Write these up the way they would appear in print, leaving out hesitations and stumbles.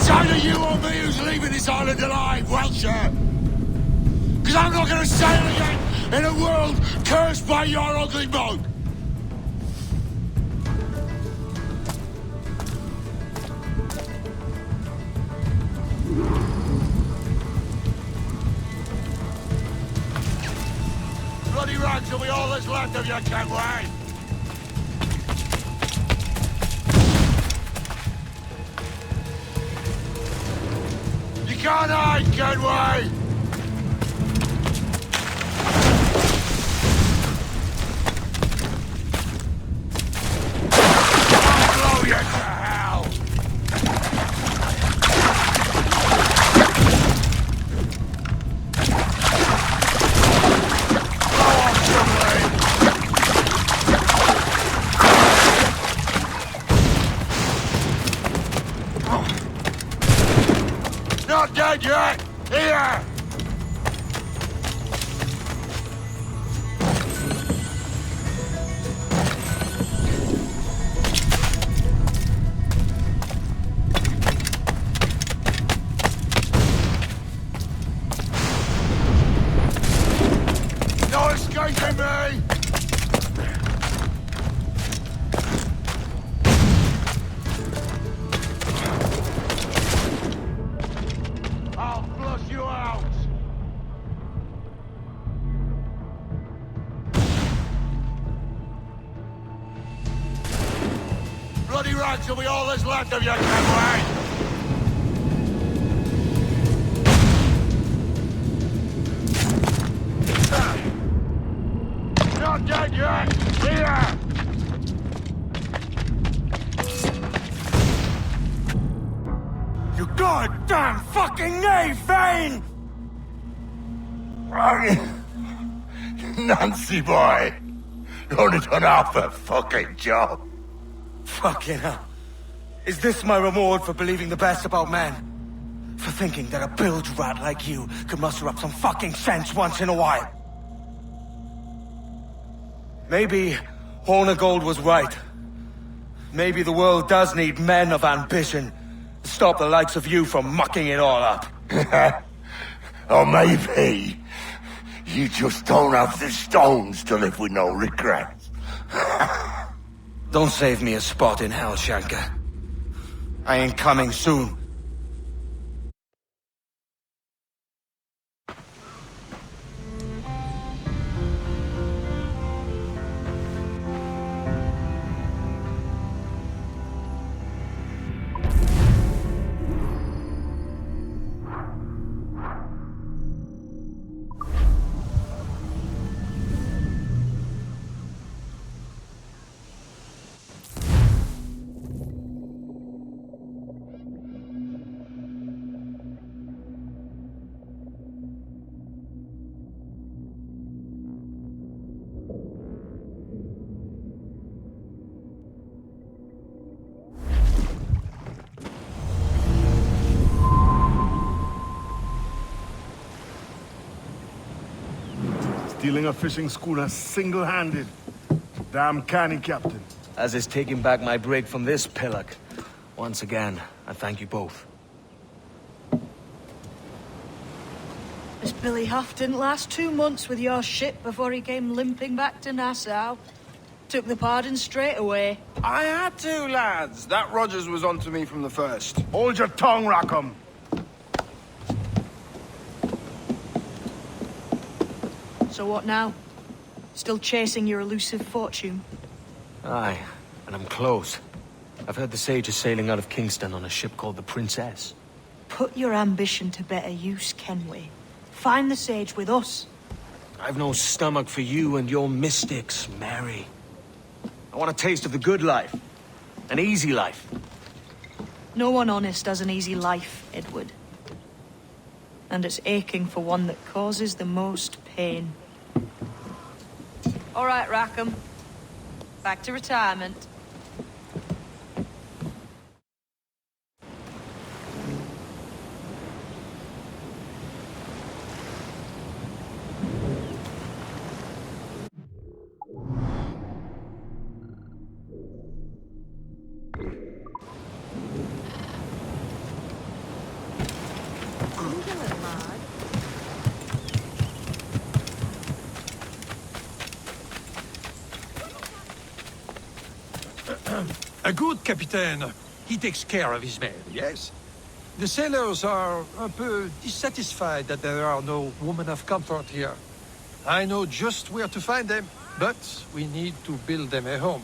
It's either you or me who's leaving this island alive, Welcher. Because I'm not going to sail again in a world cursed by your ugly mug. Bloody rags will be all that's left of you, Kenway. You can't hide, Kenway. I'll blow you to hell. Not dead yet! Here! No escaping me! Bloody rags will be all that's left of you, Kenway! Not dead yet! Here! You goddamn fucking knave, Vane! Nancy boy! You only done half a fucking job. Fucking hell. Is this my reward for believing the best about men? For thinking that a bilge rat like you could muster up some fucking sense once in a while? Maybe Hornigold was right. Maybe the world does need men of ambition to stop the likes of you from mucking it all up. Or maybe you just don't have the stones to live with no regrets. Don't save me a spot in hell, Shanker. I ain't coming soon. Stealing a fishing schooner single-handed. Damn canny, Captain. As is taking back my brig from this pillock. Once again, I thank you both. This Billy Huff didn't last 2 months with your ship before he came limping back to Nassau. Took the pardon straight away. I had to, lads. That Rogers was onto me from the first. Hold your tongue, Rackham. So what now? Still chasing your elusive fortune? Aye, and I'm close. I've heard the Sage is sailing out of Kingston on a ship called the Princess. Put your ambition to better use, Kenway. Find the Sage with us. I've no stomach for you and your mystics, Mary. I want a taste of the good life. An easy life. No one honest has an easy life, Edward. And it's aching for one that causes the most pain. All right, Rackham. Back to retirement. A good captain, he takes care of his men, yes? The sailors are un peu dissatisfied that there are no women of comfort here. I know just where to find them, but we need to build them a home.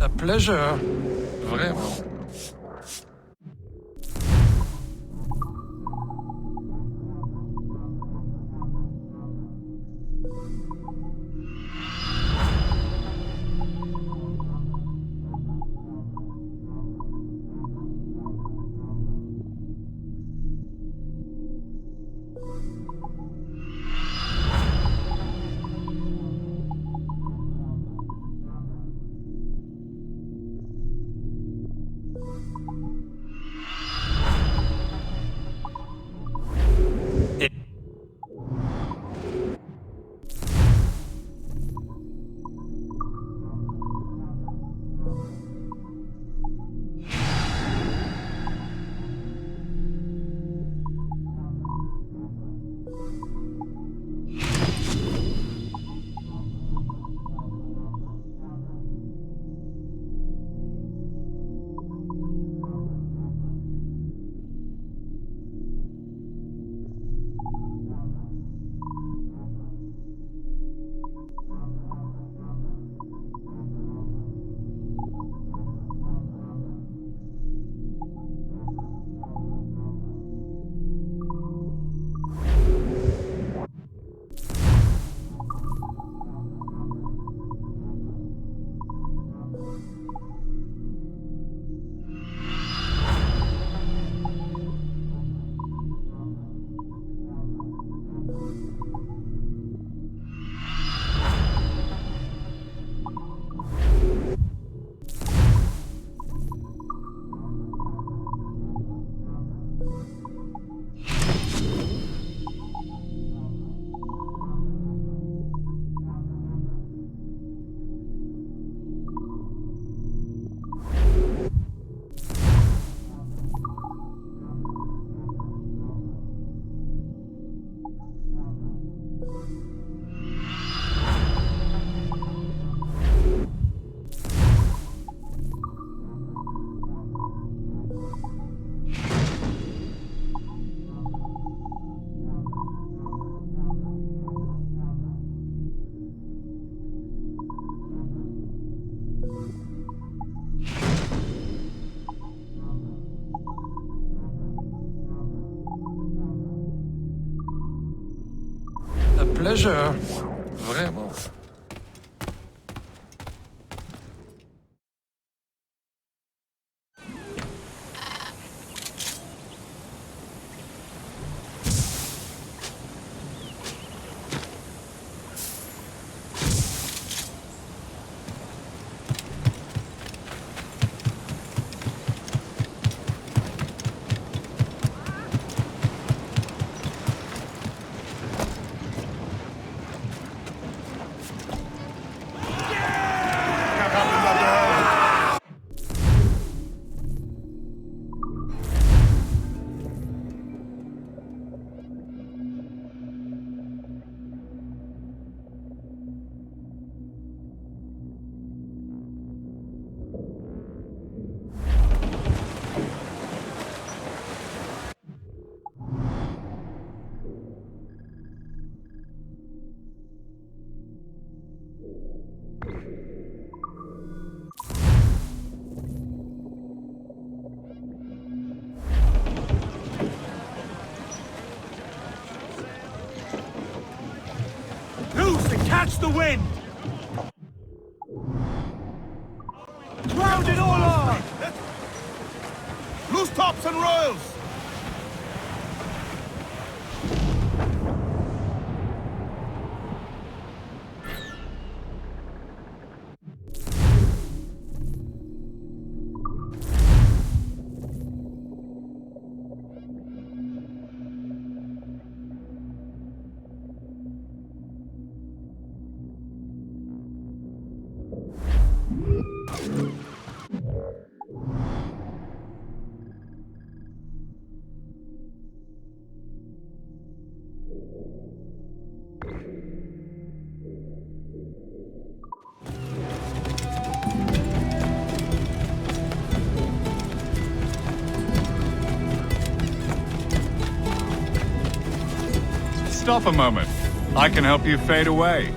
A pleasure, vraiment. pleasure. Vraiment. Loose and catch the wind! Ground it all on! Loose tops and royals! Stop a moment. I can help you fade away.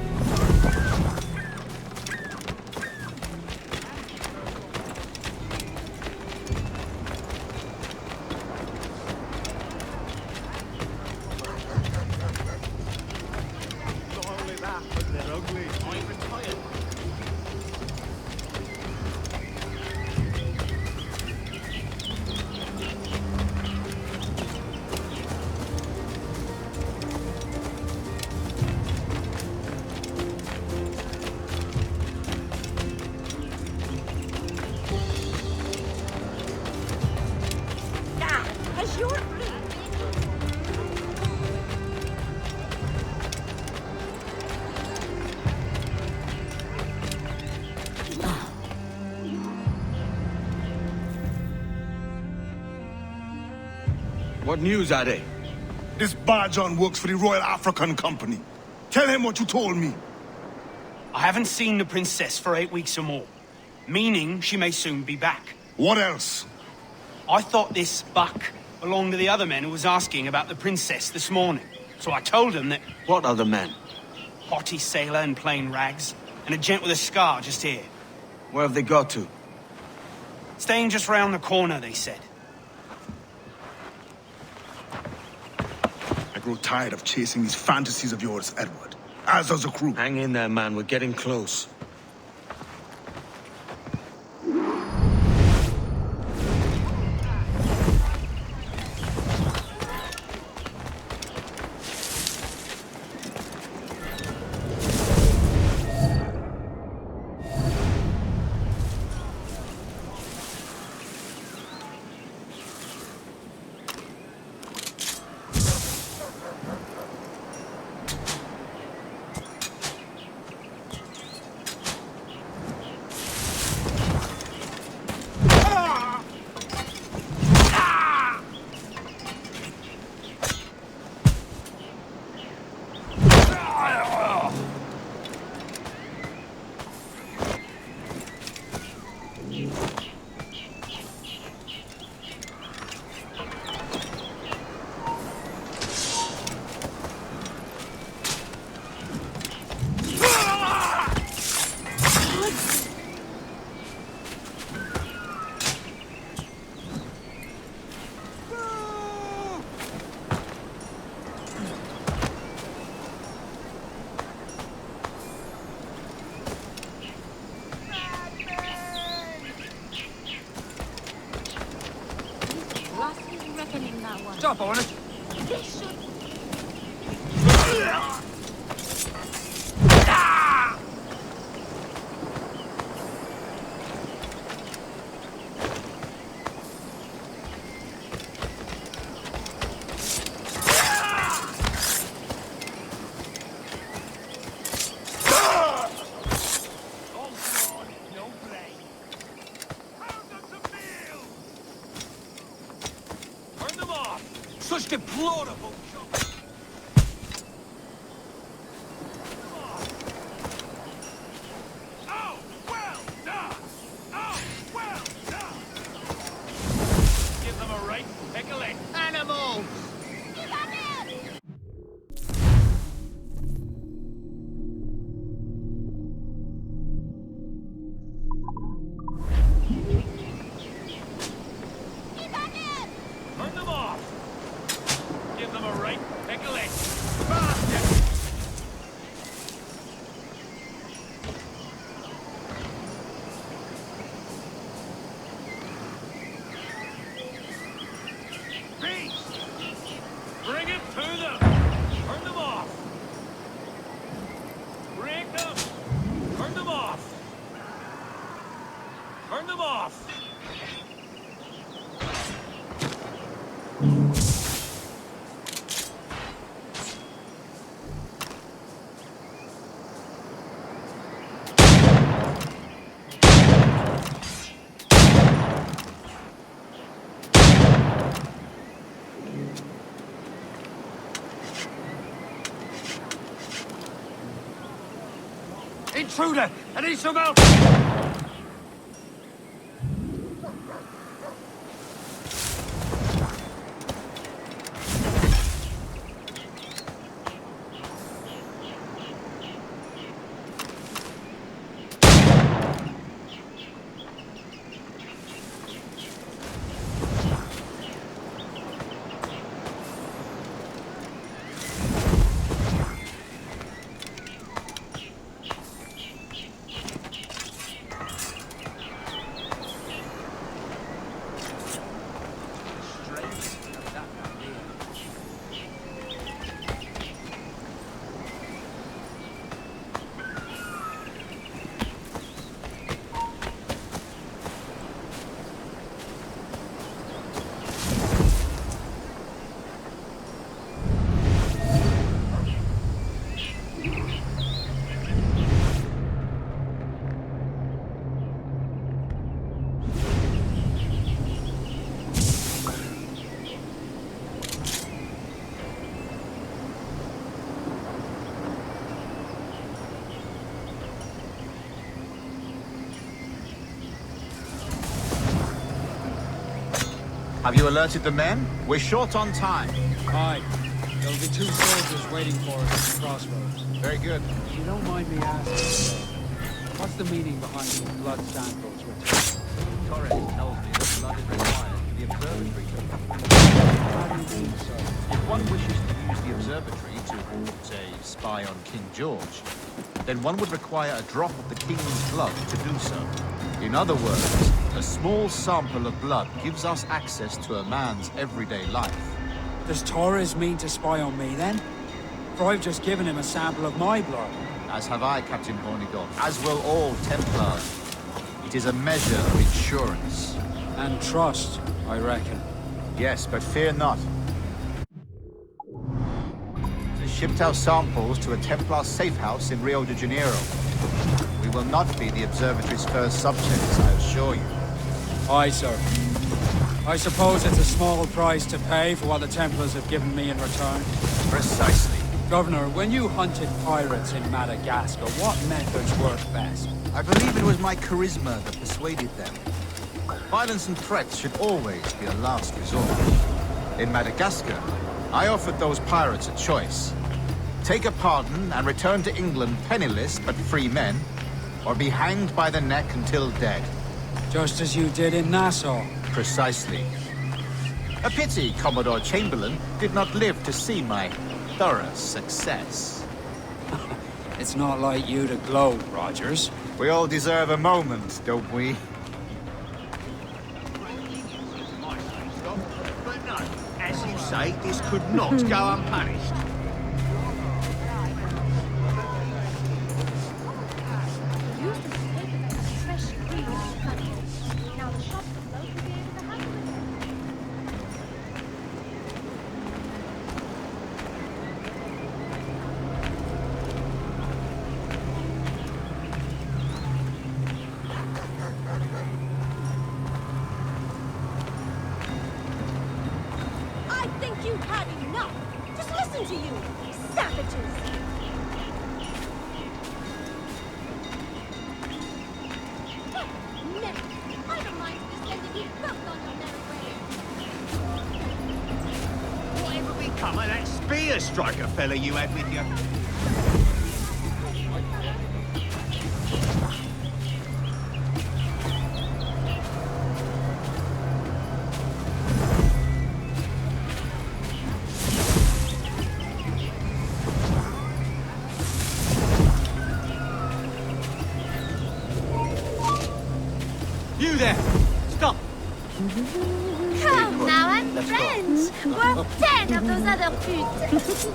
What news are they? This Barjon works for the Royal African Company. Tell him what you told me. I haven't seen the princess for 8 weeks or more, meaning she may soon be back. What else? I thought this buck belonged to the other men who was asking about the princess this morning. So I told him that... What other men? Haughty sailor in plain rags, and a gent with a scar just here. Where have they got to? Staying just round the corner, they said. I grow tired of chasing these fantasies of yours, Edward. As does the crew. Hang in there, man. We're getting close. that one. Stop on it. This should... Such deplorable shots. Oh, well done! Oh, well done! Give them a right pickling. Animal! Turn them off! Give them a right pickling. Bastard! Beast! Bring it to them! Turn them off! Break them! Turn them off! Turn them off! Intruder! I need some help! Have you alerted the men? We're short on time. Aye. There'll be 2 soldiers waiting for us at the crossroads. Very good. If you don't mind me asking, what's the meaning behind these blood samples we're taking? Torres tells me that blood is required for the observatory to... How do you mean, sir? If one wishes to use the observatory to, say, spy on King George, then one would require a drop of the king's blood to do so. In other words, a small sample of blood gives us access to a man's everyday life. Does Torres mean to spy on me, then? For I've just given him a sample of my blood. As have I, Captain Hornigold, as will all Templars. It is a measure of insurance. And trust, I reckon. Yes, but fear not. They shipped our samples to a Templar safe house in Rio de Janeiro. We will not be the observatory's first subjects, I assure you. Aye, sir. I suppose it's a small price to pay for what the Templars have given me in return. Precisely. Governor, when you hunted pirates in Madagascar, what methods worked best? I believe it was my charisma that persuaded them. Violence and threats should always be a last resort. In Madagascar, I offered those pirates a choice. Take a pardon and return to England penniless but free men, or be hanged by the neck until dead. Just as you did in Nassau. Precisely. A pity Commodore Chamberlain did not live to see my thorough success. It's not like you to gloat, Rogers. We all deserve a moment, don't we? As as you say, this could not go unpunished. Come on, that spear striker fella you had with you. You there! Stop! Come now, I'm friends. We're 10 of those other putes.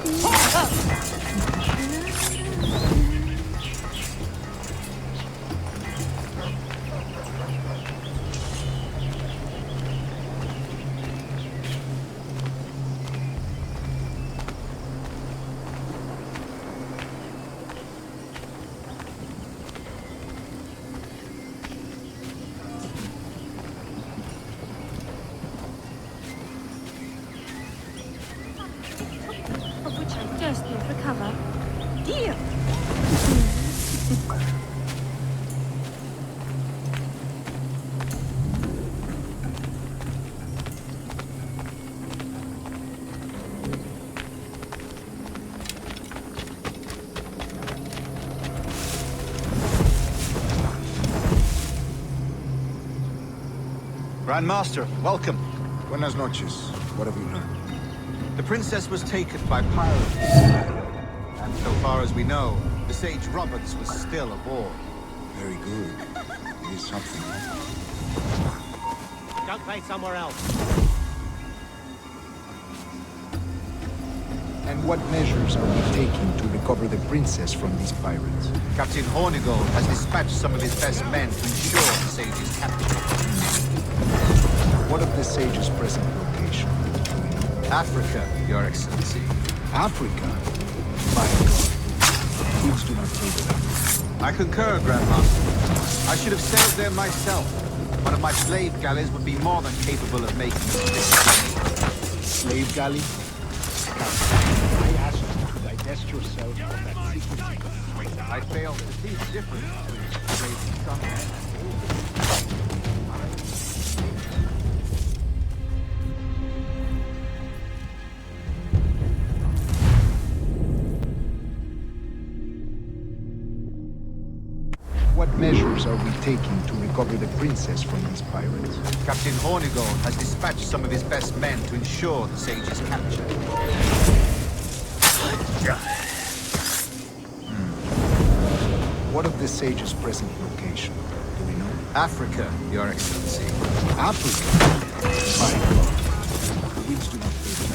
Recover. Deal. Grandmaster, welcome. Buenas noches. What have you learned? The princess was taken by pirates. And so far as we know, the sage Roberts was still aboard. Very good. It is something. Don't play somewhere else. And what measures are we taking to recover the princess from these pirates? Captain Hornigold has dispatched some of his best men to ensure the sage's capture. What of the sage's present location? Africa, Your Excellency. Africa? My God. Please do not take that. I concur, Grandmaster. I should have sailed there myself. One of my slave galleys would be more than capable of making this slave galley? Captain, I asked you to divest yourself of that secrecy. I failed to see the difference between slave and some men. What measures are we taking to recover the princess from these pirates? Captain Hornigold has dispatched some of his best men to ensure the sage's capture. What of the sage's present location? Do we know? Africa, Your Excellency. Africa? My God. The winds do not favor.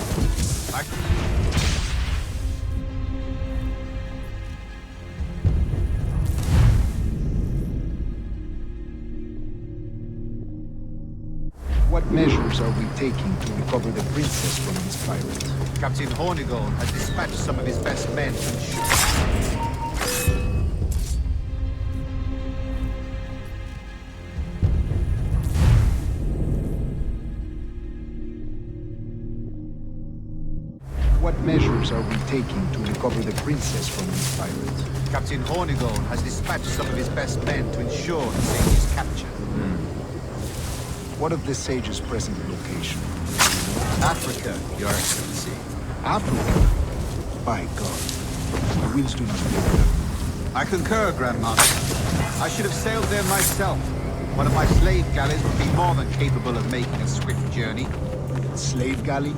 What measures are we taking to recover the princess from these pirates? Captain Hornigold has dispatched some of his best men to ensure... What measures are we taking to recover the princess from these pirates? Captain Hornigold has dispatched some of his best men to ensure the sage's capture. What of the sage's present location? Africa, Your Excellency. Africa? By God. The winds do not favor. I concur, Grandmaster. I should have sailed there myself. One of my slave galleys would be more than capable of making a swift journey. Slave galley?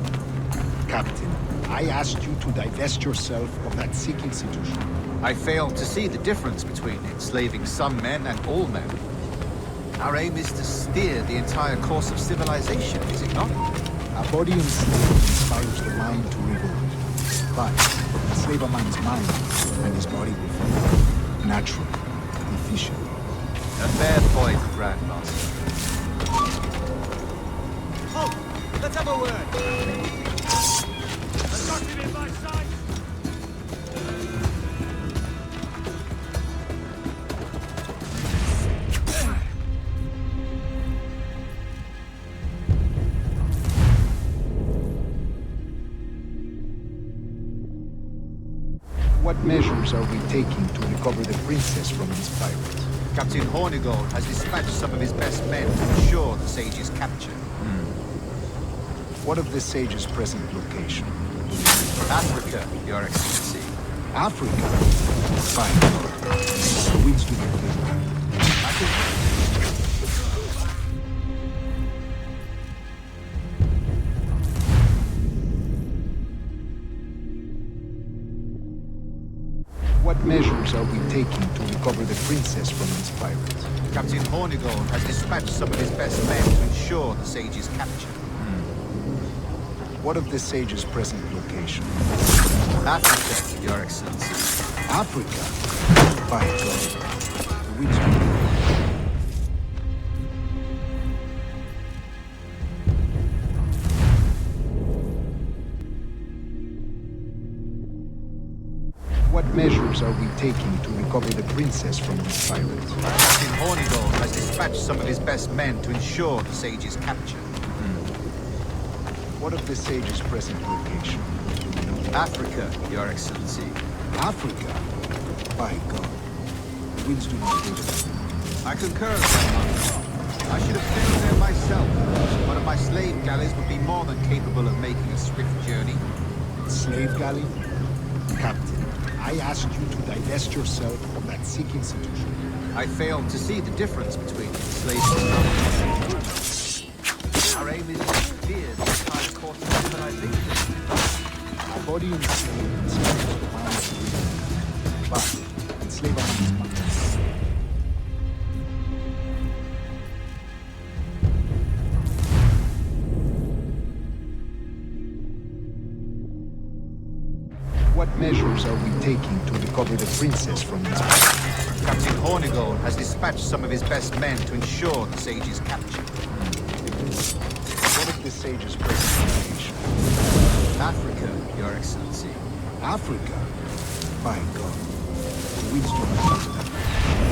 Captain, I asked you to divest yourself of that sick institution. I failed to see the difference between enslaving some men and all men. Our aim is to steer the entire course of civilization, is it not? A body enslaved inspires the mind to revolt. But enslave a man's mind, and his body will follow. Natural, efficient. A fair point, Grandmaster. Oh, let's have a word. I got him in my sight! What measures are we taking to recover the princess from these pirates? Captain Hornigold has dispatched some of his best men to ensure the sage's capture. What of the sage's present location? Africa, Your Excellency. Africa? Fine. The winds do not favor. What measures are we taking to recover the princess from these pirates? Captain Hornigold has dispatched some of his best men to ensure the sage's capture. What of the sage's present location? Africa, Your Excellency. Africa? By God. The winds do not favor. What measures are we taking to recover the princess from these pirates? Captain Hornigold has dispatched some of his best men to ensure the sage's capture. What of the sage's present location? Africa, Your Excellency. Africa? By God. The winds do not favor. I concur, Grandmaster. I should have sailed there myself. One of my slave galleys would be more than capable of making a swift journey. Slave galley? Captain, I asked you to divest yourself of that sick institution. I failed to see the difference between slaves and our aim is to steer the entire course of civilization. Our body enslaved inspires the mind of freedom, but enslave a man's mind. What measures are we taking to recover the princess from these pirates? Captain Hornigold has dispatched some of his best men to ensure the sage's capture. What of the sage's present location? Africa, Your Excellency. Africa? By God. The winds do not favor.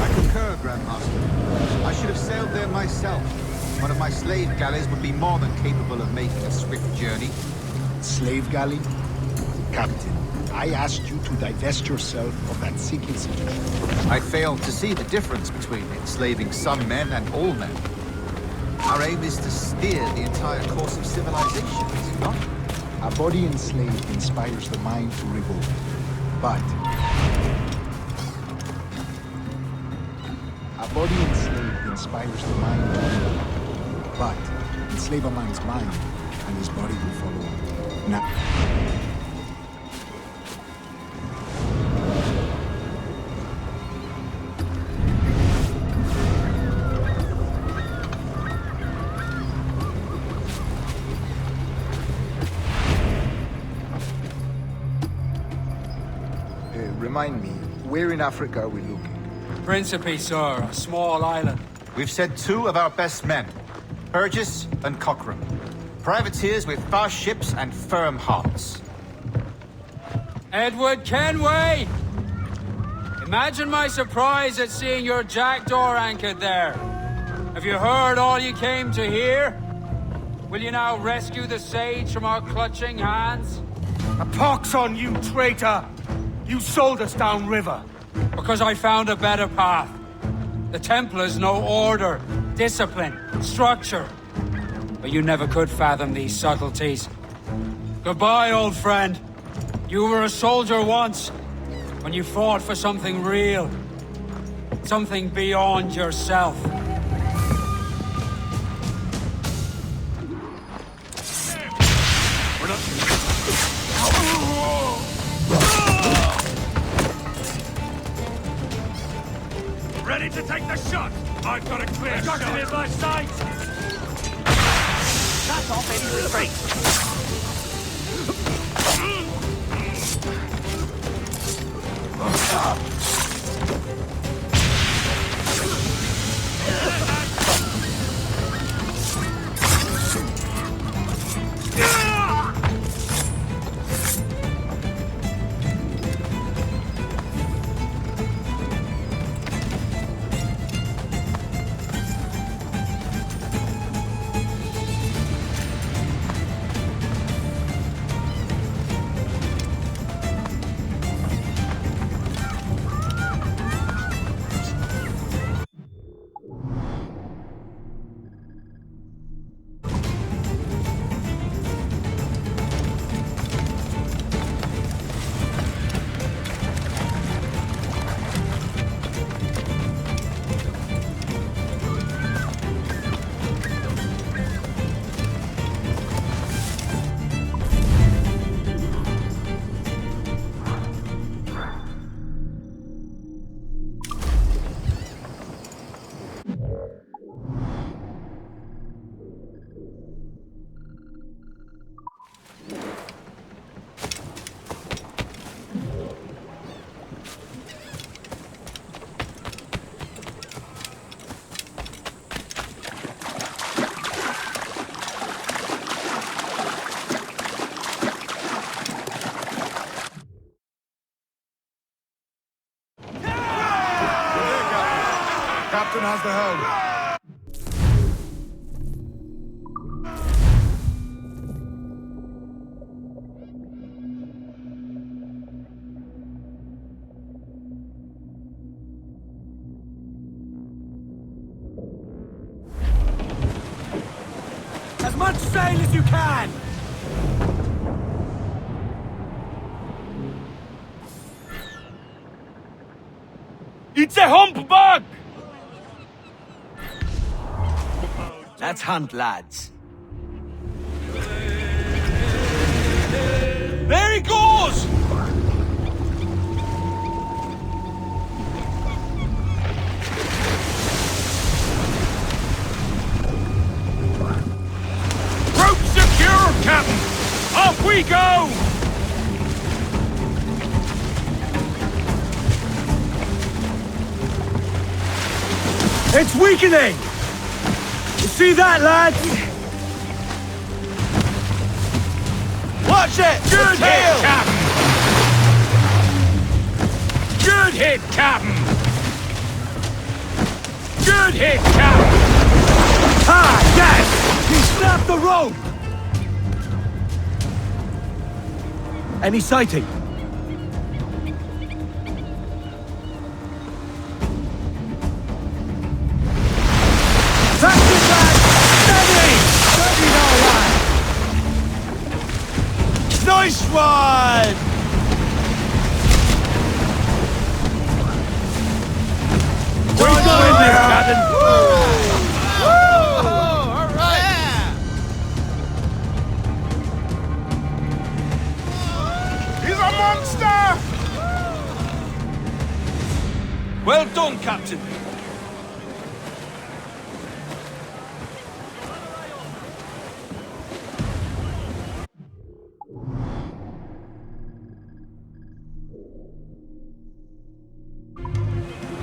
I concur, Grandmaster. I should have sailed there myself. One of my slave galleys would be more than capable of making a swift journey. Slave galley? Captain, I asked you to divest yourself of that sick institution. I failed to see the difference between enslaving some men and all men. Our aim is to steer the entire course of civilization, is it not? A body enslaved inspires the mind to revolt. But a body enslaved inspires the mind to revolt. But enslave a man's mind, and his body will follow. Now. Remind me, where in Africa are we looking? Principe, sir, a small island. We've sent 2 of our best men, Burgess and Cochrane. Privateers with fast ships and firm hearts. Edward Kenway! Imagine my surprise at seeing your jackdaw anchored there. Have you heard all you came to hear? Will you now rescue the sage from our clutching hands? A pox on you, traitor! You sold us downriver. Because I found a better path. The Templars know order, discipline, structure. But you never could fathom these subtleties. Goodbye, old friend. You were a soldier once, when you fought for something real. Something beyond yourself. Ready to take the shot! I've got a clear shot! Got him in my sight! That's off! Steady retreat. Captain has the helm. As much sail as you can! It's a humpback! Let's hunt, lads. There he goes! Rope secure, Captain! Off we go! It's weakening! You see that, lads? Watch it! Good hit, Captain! Good hit, Captain! Good hit, Captain! Ah, yes! He snapped the rope! Any sighting? That's it, lad! Steady! Steady now, lad! Nice one! We're doing this, Captain! All right. He's a monster! Well done, Captain.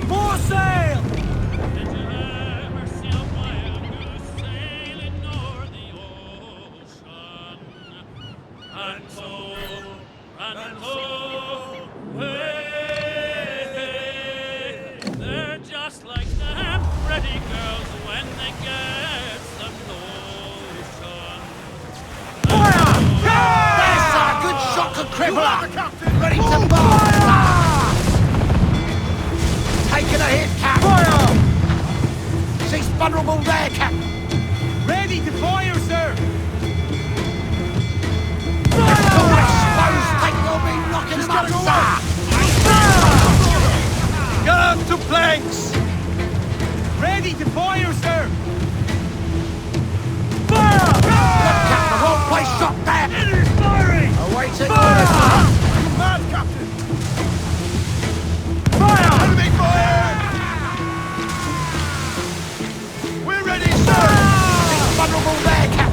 More sail! They're just like them pretty girls when they get some lotion. That's a good shocker, crippler! Ready to fire! Taking a hit, Cap! Fire! She's vulnerable there, Cap! Ready to fire, sir! Think you'll be knocking him up, sir! Get up to planks! Ready to fire, sir! Fire! Captain, the whole place shot there! It is firing! Awaiting orders, sir! Mad, Captain! Fire! Enemy fire! We're ready, sir! She's vulnerable there, Cap!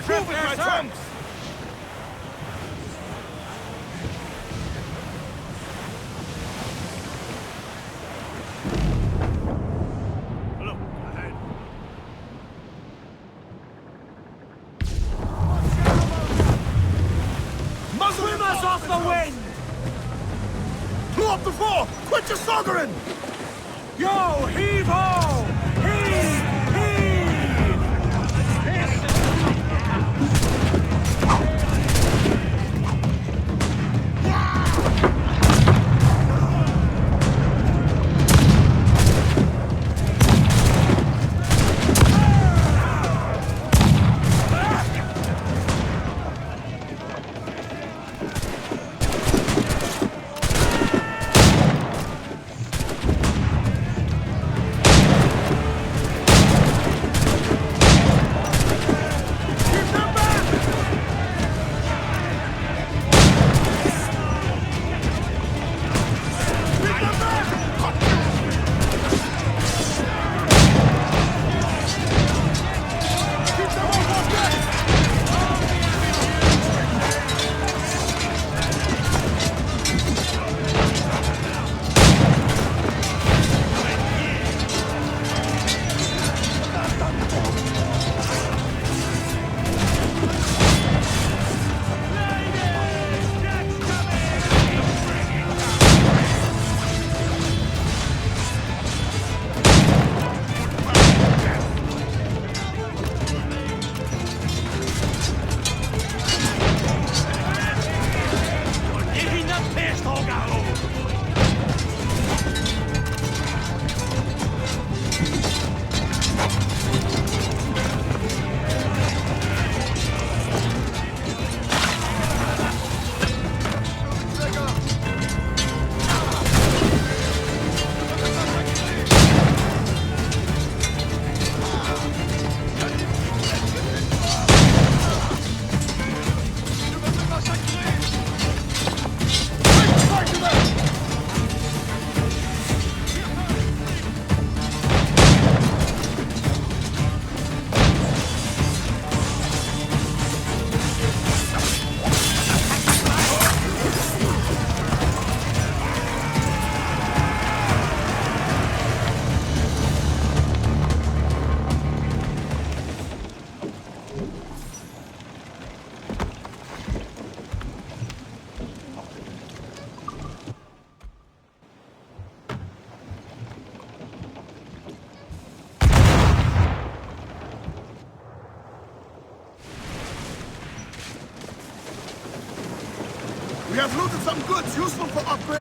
trip with my tongues! Swim us off the wind! Pull up the floor! Quit your soggering! Yo, heave ho! Heave! We have looted some goods useful for upgrades.